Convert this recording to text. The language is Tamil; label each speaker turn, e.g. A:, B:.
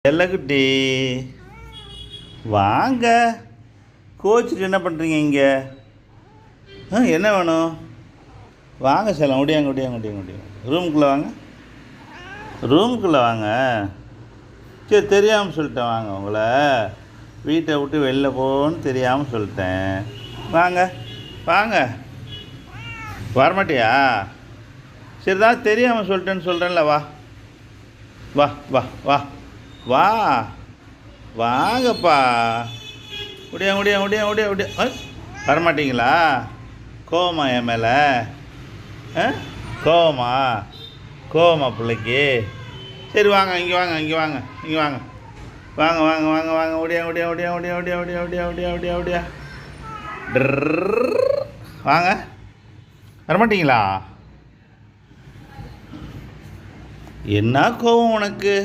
A: செல்லக்குட்டி வாங்க. கோச்சிட்டு என்ன பண்ணுறீங்க இங்கே? என்ன வேணும்? வாங்க செல்லம், ஒடியாங்க. ரூமுக்குள்ளே வாங்க, ரூமுக்குள்ளே வாங்க. சரி, தெரியாமல் சொல்லிட்டேன். வாங்க, உங்களை வீட்டை விட்டு வெளில போன்னு தெரியாமல் சொல்லிட்டேன். வாங்க வாங்க. வரமாட்டியா? சரி தான், தெரியாமல் சொல்லிட்டேன்னு சொல்கிறேன்ல. வா வா வா வா வா வாங்கப்பா. முடியா. வரமாட்டிங்களா? கோவமா என் மேலே? கோவமா பிள்ளைக்கு? சரி வாங்க, இங்கே வாங்க. வாங்க. ஒடியா. வாங்க. வரமாட்டிங்களா? என்ன கோவம் உனக்கு?